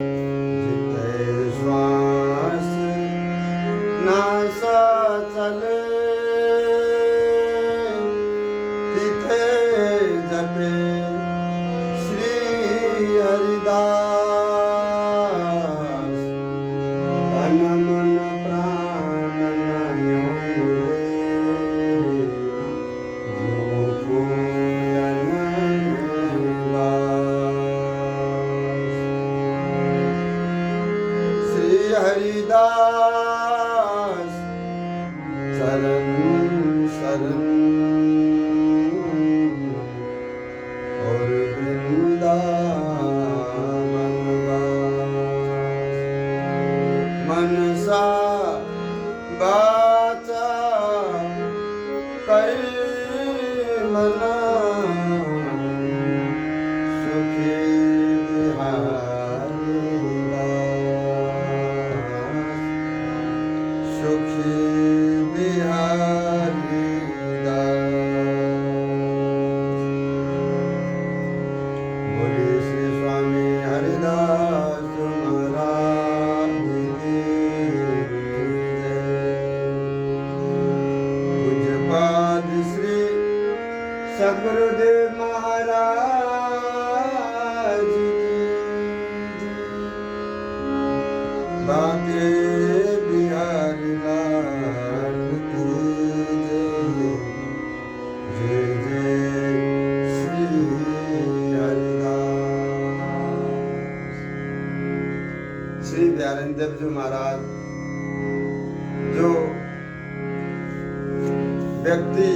जिते श्वास नासा चले तिथे जपे श्री हरिदास। तन मन प्राण नयो मिले, जो पूजन में वास। श्री हरिदास शरण शरण और वृंदावन वास। मनसा बाचा कई मना, सुखी बिहारी दास, सुखी बिहारी दास। बोले श्री स्वामी हरिदास महाराज की जय। पूज्यपाद श्री सद्गुरुदेव महाराज की जय। बाके बिहारी लाल की जय। जय जय श्री हरिदास। श्री प्यारेंद्र जी महाराज, जो व्यक्ति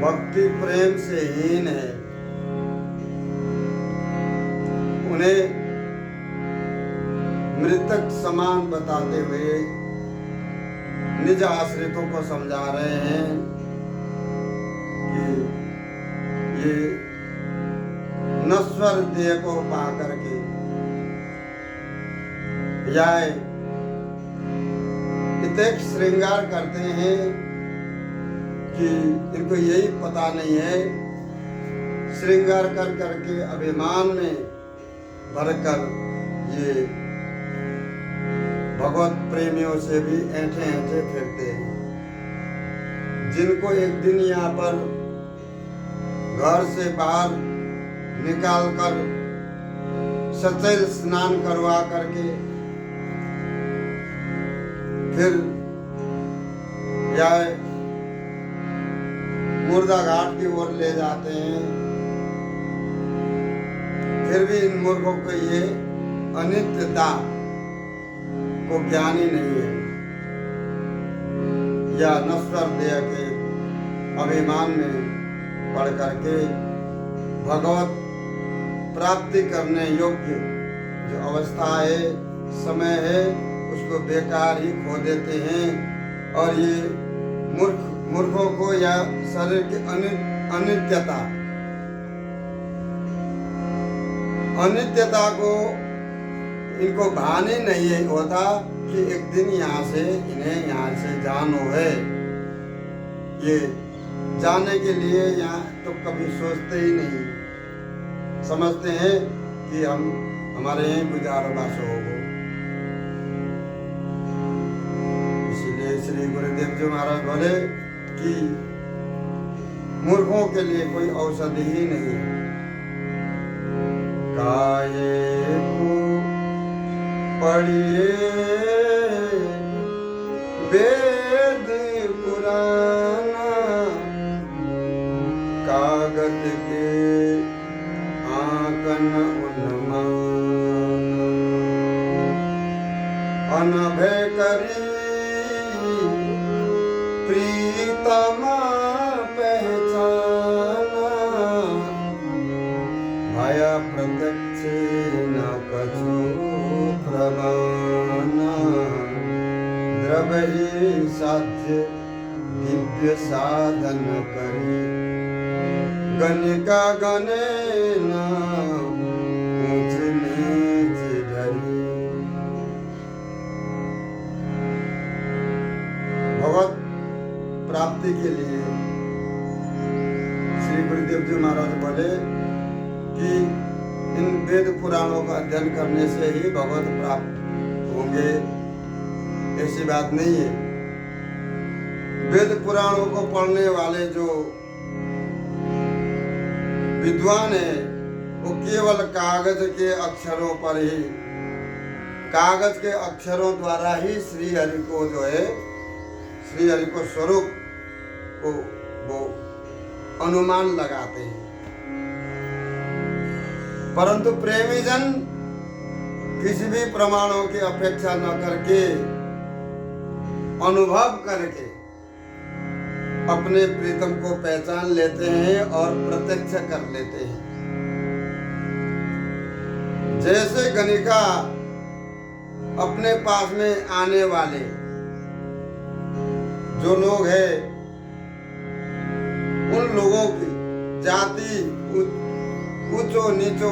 भक्ति प्रेम से हीन है, उन्हें मृतक समान बताते हुए निज आश्रितों को समझा रहे हैं कि ये नश्वर देह को पा करके या इतने श्रृंगार करते हैं कि इनको यही पता नहीं है, श्रृंगार कर करके अभिमान में भरकर ये भगवत प्रेमियों से भी ऐंठे ऐंठे फिरते हैं। जिनको एक दिन यहाँ पर घर से बाहर निकाल कर सचैल स्नान करवा करके फिर या मुर्दा घाट की ओर ले जाते हैं, फिर भी इन मूर्खों को ये अनित्यता को ज्ञान ही नहीं है, या नश्वर देह के अभिमान में पढ़ करके भगवत प्राप्ति करने योग्य जो अवस्था है, समय है, उसको बेकार ही खो देते हैं। और ये मूर्खों को या शरीर की अनित्यता को इनको भान ही नहीं होता कि एक दिन यहाँ से इन्हें यहाँ से जानो है। ये जाने के लिए यहाँ तो कभी सोचते ही नहीं, समझते हैं कि हम हमारे यहीं गुजारो बासो होगो। इसीलिए श्री गुरुदेव जी महाराज बोले कि मूर्खों के लिए कोई औषधि ही नहीं है। काये को पढ़िए वेद पुराना, कागज के आंकन उन्माना। अनभय करी प्रीतमा पहचाना, भया प्रत्यक्ष न कछु प्रमाना। द्रव्य साध्य दिव्य साधन करी, गणिका गणे न ऊंच नीच धरी। भगवत प्राप्ति के लिए श्री गुरुदेव जी महाराज बोले कि इन वेद पुराणों का अध्ययन करने से ही भगवत प्राप्त होंगे, ऐसी बात नहीं है। वेद पुराणों को पढ़ने वाले जो विद्वान है वो केवल कागज के अक्षरों पर ही, कागज के अक्षरों द्वारा ही श्री हरि को जो है, श्री हरि को स्वरूप को वो अनुमान लगाते हैं। परंतु प्रेमी जन किसी भी प्रमाणों की अपेक्षा न करके अनुभव करके अपने प्रीतम को पहचान लेते हैं और प्रत्यक्ष कर लेते हैं। जैसे गणिका अपने पास में आने वाले जो लोग हैं उन लोगों की जाति ऊंचो नीचो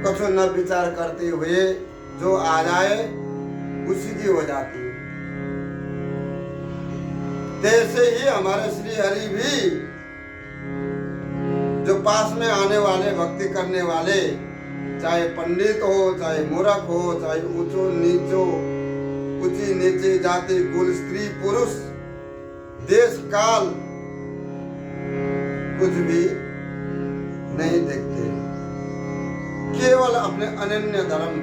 कछु न विचार करते हुए जो आ जाए उसी की हो जाती है। तैसे ही हमारे श्री हरि भी जो पास में आने वाले, भक्ति करने वाले, चाहे पंडित हो, चाहे मूर्ख हो, चाहे ऊंचो नीचो, ऊंची नीची जाति, कुल, स्त्री पुरुष, देश काल कुछ भी नहीं देखते, केवल अपने अनन्य धर्म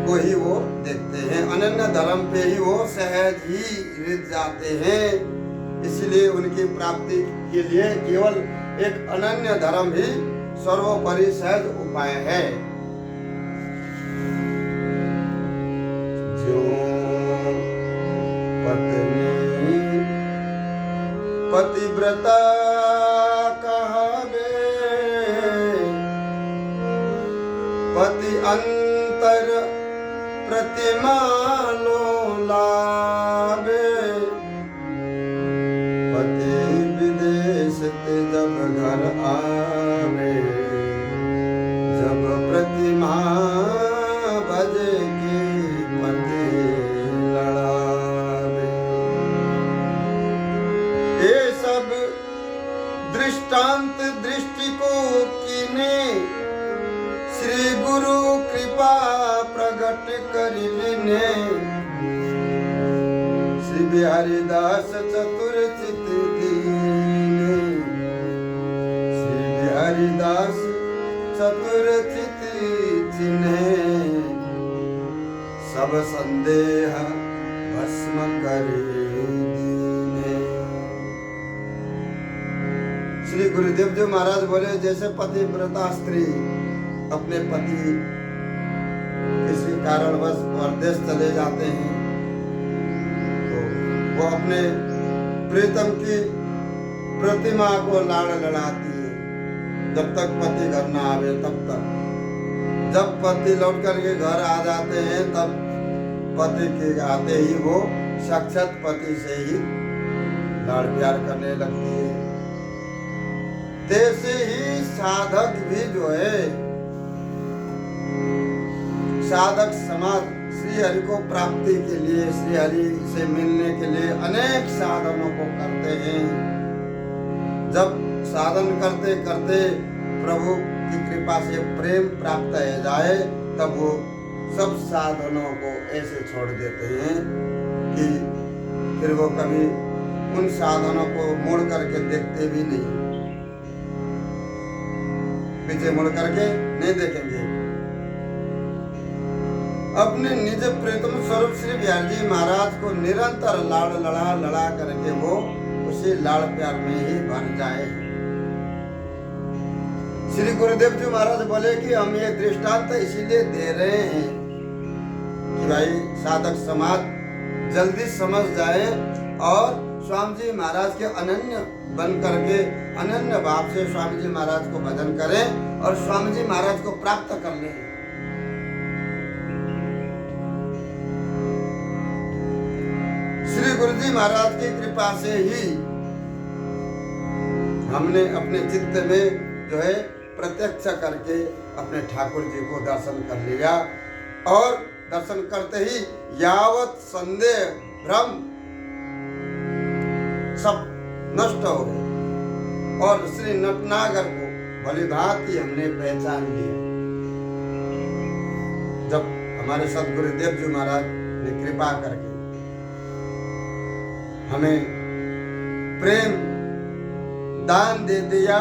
को ही वो देखते हैं। अनन्य धर्म पे ही वो सहज ही रिझ जाते हैं। इसलिए उनकी प्राप्ति के लिए केवल एक अनन्य धर्म ही सर्वोपरि सहज उपाय है। जो पत्नी पतिव्रता कहावे, पति अंतर प्रतिमा लावे, पति विदेश ते जब घर आवे, जब प्रतिमा भजे के पति लड़ावे। ये सब दृष्टांत दृष्टि को कीने श्री गुरु कृपा प्रगट करिने। श्री बिहारी दास चतुर चित दीने, श्री बिहारी दास चतुर चित चिन्हे, सब संदेह भस्म करे दीने। श्री गुरुदेव जी महाराज बोले, जैसे पतिव्रता स्त्री अपने पति किसी कारणवश परदेश चले जाते हैं तो वो अपने प्रीतम की प्रतिमा को लाड़ लड़ाती है जब तक पति घर ना आवे तब तक। जब पति लौट करके घर आ जाते हैं तब पति के आते ही वो साक्षात पति से ही लाड़ प्यार करने लगती है। तैसे ही साधक भी जो है, साधक समाज श्री हरि को प्राप्ति के लिए, श्री हरि से मिलने के लिए अनेक साधनों को करते हैं। जब साधन करते करते प्रभु की कृपा से प्रेम प्राप्त हो जाए तब वो सब साधनों को ऐसे छोड़ देते हैं कि फिर वो कभी उन साधनों को मुड़ करके देखते भी नहीं, पीछे मुड़ करके नहीं देखेंगे। अपने निज प्रीतम स्वरूप श्री बिहारी जी महाराज को निरंतर लाड़ लड़ा करके वो उसी लाड़ प्यार में ही भर जाए। श्री गुरुदेव जी महाराज बोले कि हम ये दृष्टांत इसीलिए दे रहे हैं कि भाई साधक समाज जल्दी समझ जाए और स्वामी जी महाराज के अनन्य बन करके अनन्य भाव से स्वामी जी महाराज को भजन करें और स्वामी जी महाराज को प्राप्त कर लें। श्री गुरु जी महाराज की कृपा से ही हमने अपने चित्त में जो है प्रत्यक्ष करके अपने ठाकुर जी को दर्शन कर लिया और दर्शन करते ही यावत संदेह भ्रम सब नष्ट हो गए और श्री नटनागर को भली भांति हमने पहचान लिया। जब हमारे सदगुरुदेव जी महाराज ने कृपा करके हमें प्रेम दान दे दिया,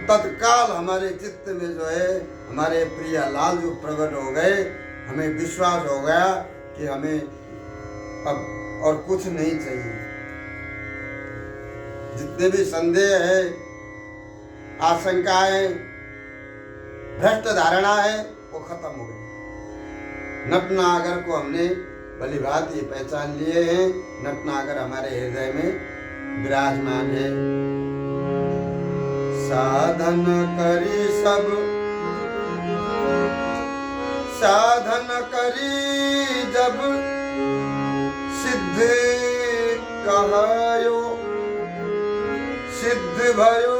तत्काल हमारे चित्त में जो है हमारे प्रिय लाल जो प्रकट हो गए, हमें विश्वास हो गया कि हमें अब और कुछ नहीं चाहिए। जितने भी संदेह है, आशंकाएं, भ्रष्ट धारणा है, वो खत्म हो गई। नटनागर को हमने भली भांति पहचान लिए हैं। नटनागर हमारे हृदय में विराजमान है। साधन करी सब, साधन करी जब सिद्ध कहायो, सिद्ध भयो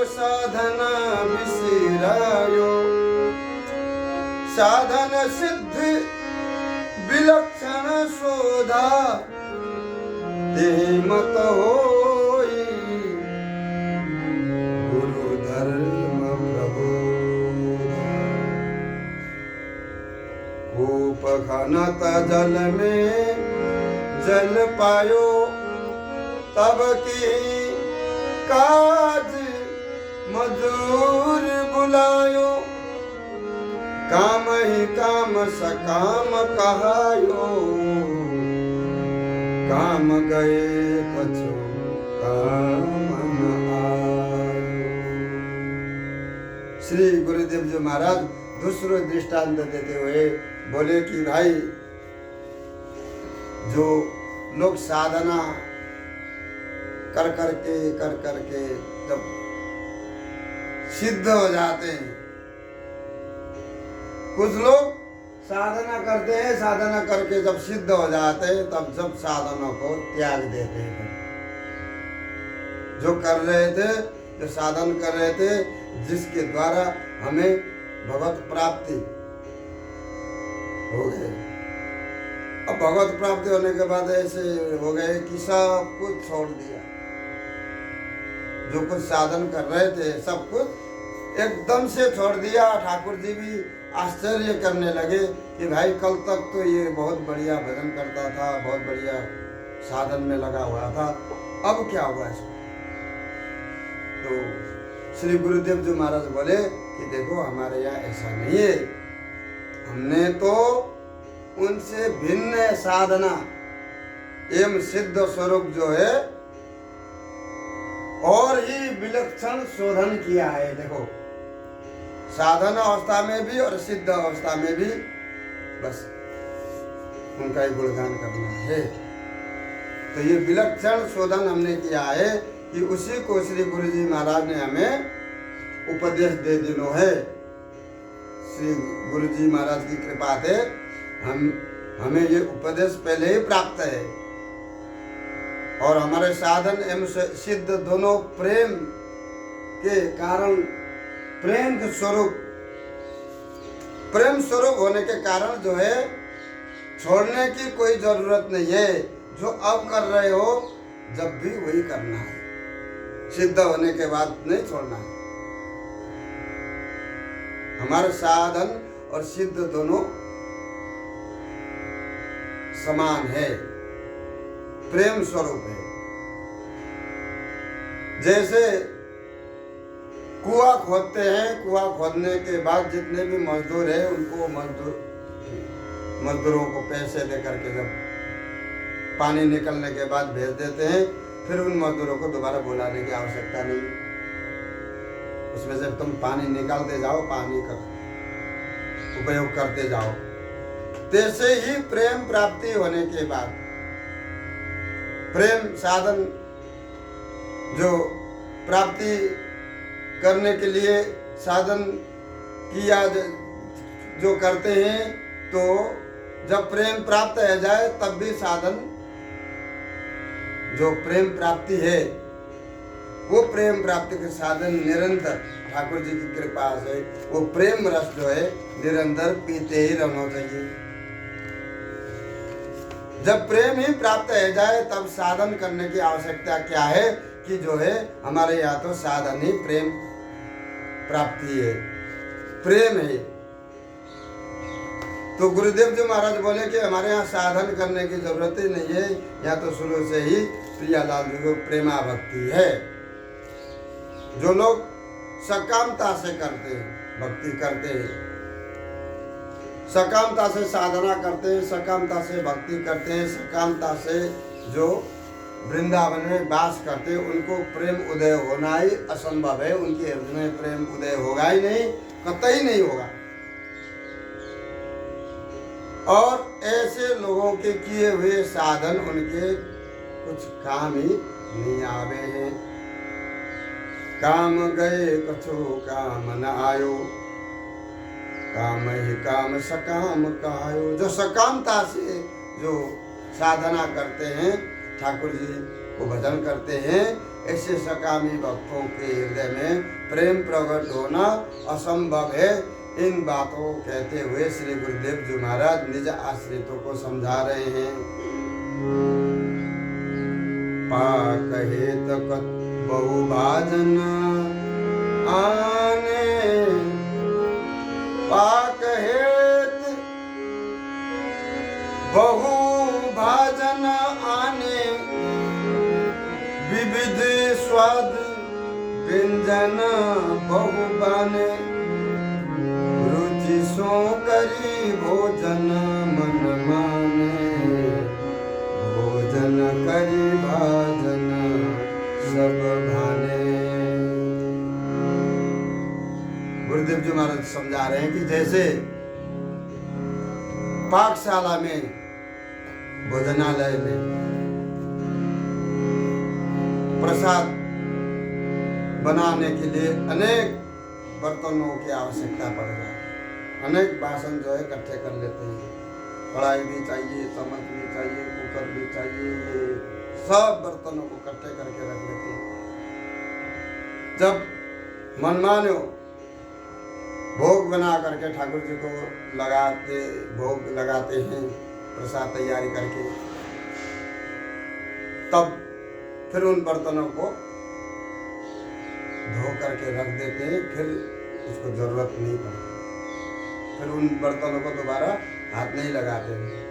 साधन बिसरायो। साधन सिद्ध विलक्षण शोधा, ते मत होई गुरु धर्म प्रबोधा। कूप खनत जल में जल पायो, तब की काज मजूर बुलायो। काम ही काम सकाम कहायो, काम गए पछो काम न आयो। श्री गुरुदेव जी महाराज दूसरो दृष्टांत देते हुए बोले कि भाई, जो लोग साधना कर करके जब सिद्ध हो जाते हैं, कुछ लोग साधना करते हैं, साधना करके जब सिद्ध हो जाते हैं, तब जब साधनों को त्याग देते हैं। जो कर रहे थे, जो साधन कर रहे थे, जिसके द्वारा हमें भगवत प्राप्ति हो गए, अब भगवत प्राप्ति होने के बाद ऐसे हो गए कि सब कुछ छोड़ दिया। जो कुछ साधन कर रहे थे, सब कुछ एकदम से छोड़ दिया। ठाकुर जी भी आश्चर्य करने लगे कि भाई, कल तक तो ये बहुत बढ़िया भजन करता था, बहुत बढ़िया साधन में लगा हुआ था, अब क्या हुआ इसको? तो श्री गुरुदेव जी महाराज बोले कि देखो, हमारे यहाँ ऐसा नहीं है। हमने तो उनसे भिन्न साधना एवं सिद्ध स्वरूप जो है और ही विलक्षण शोधन किया है। देखो, साधन अवस्था में भी और सिद्ध अवस्था में भी बस उनका ही गुणगान करना है। तो ये विलक्षण शोधन हमने किया है कि उसी को श्री गुरु जी महाराज ने हमें उपदेश दे दिनो है। श्री गुरु जी महाराज की कृपा से हमें ये उपदेश पहले ही प्राप्त है, और हमारे साधन एवं सिद्ध दोनों प्रेम के कारण, प्रेम के स्वरूप, प्रेम स्वरूप होने के कारण जो है छोड़ने की कोई जरूरत नहीं है। जो अब कर रहे हो, जब भी वही करना है, सिद्ध होने के बाद नहीं छोड़ना है। हमारे साधन और सिद्ध दोनों समान है, प्रेम स्वरूप है। जैसे कुआं खोदते हैं, कुआं खोदने के बाद जितने भी मजदूर है, उनको मजदूरों को पैसे दे करके जब पानी निकलने के बाद भेज देते हैं, फिर उन मजदूरों को दोबारा बुलाने की आवश्यकता नहीं। उसमें से तुम पानी निकालते जाओ, पानी का उपयोग करते जाओ। तैसे ही प्रेम प्राप्ति होने के बाद, प्रेम साधन जो प्राप्ति करने के लिए साधन किया जो करते हैं, तो जब प्रेम प्राप्त हो जाए, तब भी साधन जो प्रेम प्राप्ति है, वो प्रेम प्राप्ति के साधन निरंतर ठाकुर जी की कृपा से वो प्रेम रस जो है निरंतर पीते ही रहना चाहिए। जब प्रेम ही प्राप्त हो जाए, तब साधन करने की आवश्यकता क्या है कि जो है हमारे यहाँ तो साधन ही प्रेम प्राप्ति है, प्रेम है, तो गुरुदेव जी महाराज बोले कि हमारे यहाँ साधन करने की जरूरत ही नहीं है, यहाँ तो शुरू से ही प्रियालाल जी को प्रेमा भक्ति है। जो लोग सकामता से करते हैं, भक्ति करते हैं, सकामता से साधना करते हैं, सकामता से भक्ति करते हैं, सकामता से जो वृंदावन में वास करते हैं, उनको प्रेम उदय होना ही असंभव है। उनके हृदय में प्रेम उदय होगा ही नहीं, कतई नहीं होगा। और ऐसे लोगों के किए हुए साधन उनके कुछ काम ही नहीं आवे हैं। काम गए कछो काम न आयो, काम ही काम सकाम कहायो। जो सकामता से जो साधना करते हैं, ठाकुर जी को भजन करते हैं, ऐसे सकामी भक्तों के हृदय में प्रेम प्रकट होना असंभव है। इन बातों को कहते हुए श्री गुरुदेव जी महाराज निज आश्रितों को समझा रहे हैं। पाकहेत बहुभाजन आने, पाकहेत बहुभाजन आने, विविध स्वाद व्यंजन बहुबाने, रुचि सो करी भोजन मन माने, भोजन करी भाजन सब भाने। गुरुदेव जी महाराज समझा रहे हैं कि जैसे पाकशाला में, भोजनालय में प्रसाद बनाने के लिए अनेक बर्तनों की आवश्यकता पड़ जाए, अनेक बासन जो है इकट्ठे कर लेते हैं। कढ़ाई भी चाहिए, चम्मच भी चाहिए, कुकर भी चाहिए, ये सब बर्तनों को इकट्ठे करके रख लेते हैं। जब मनमाने भोग बना करके ठाकुर जी को लगाते, भोग लगाते हैं प्रसाद तैयारी करके, तब फिर उन बर्तनों को धो करके रख देते हैं। फिर उसको जरूरत नहीं पड़ती, फिर उन बर्तनों को दोबारा हाथ नहीं लगाते हैं।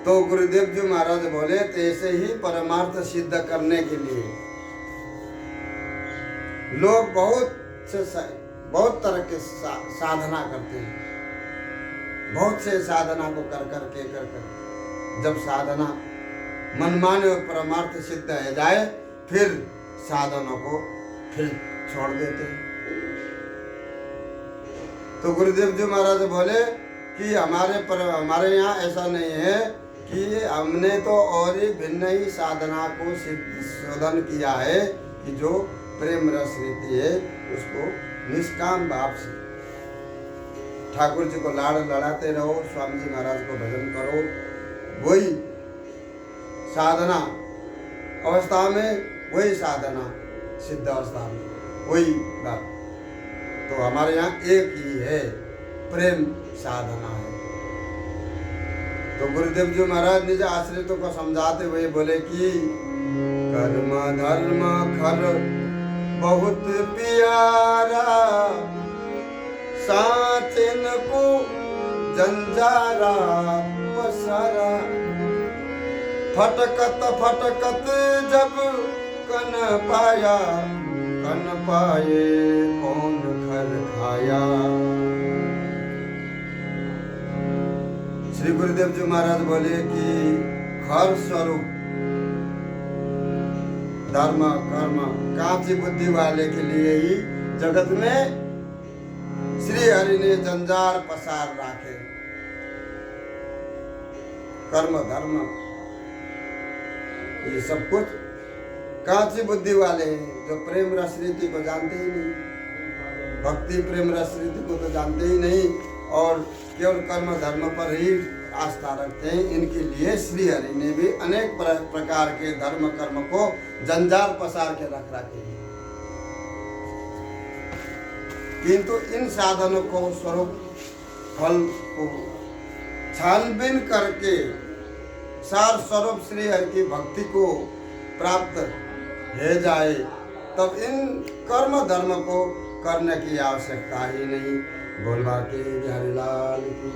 तो गुरुदेव जी महाराज बोले, ऐसे ही परमार्थ सिद्ध करने के लिए लोग बहुत तरह के साधना करते हैं। बहुत से साधना को कर जब साधना मनमाने और परमार्थ सिद्ध हो जाए, फिर साधनों को फिर छोड़ देते हैं। तो गुरुदेव जी महाराज बोले कि हमारे यहाँ ऐसा नहीं है कि हमने तो और ही भिन्न ही साधना को शोधन किया है कि जो प्रेम रस रीति है उसको निष्काम भाव से ठाकुर जी को लाड़ लड़ाते रहो, स्वामी जी महाराज को भजन करो। वही साधना अवस्था में, वही साधना सिद्ध अवस्था में, वही बात। तो हमारे यहाँ एक ही है, प्रेम साधना है। तो गुरुदेव जी महाराज निज आश्रितों को समझाते हुए बोले कि कर्म धर्म खर बहुत प्यारा, साथ इनको जंजारा पसारा, फटकत फटकत जब कन पाया, कन पाए कौन घर खाया। श्री गुरुदेव जी महाराज बोले कि घर स्वरूप धर्म कर्म कांची बुद्धि वाले के लिए ही जगत में श्री हरि ने जंजार पसार राखे। कर्म धर्म ये सब कुछ कांची बुद्धि वाले हैं, जो प्रेम रस रीति को जानते ही नहीं, भक्ति प्रेम रस रीति को तो जानते ही नहीं और केवल कर्म धर्म पर ही आस्था रखते हैं। इनके लिए श्री हरि ने भी अनेक प्रकार के धर्म कर्म को जंजार पसार के रख रखे हैं। किंतु इन साधनों को स्वरूप फल को छानबीन करके सार स्वरूप श्री हरि की भक्ति को प्राप्त हो जाए, तब इन कर्म धर्म को करने की आवश्यकता ही नहीं। बोल बाके बिहारी लाल की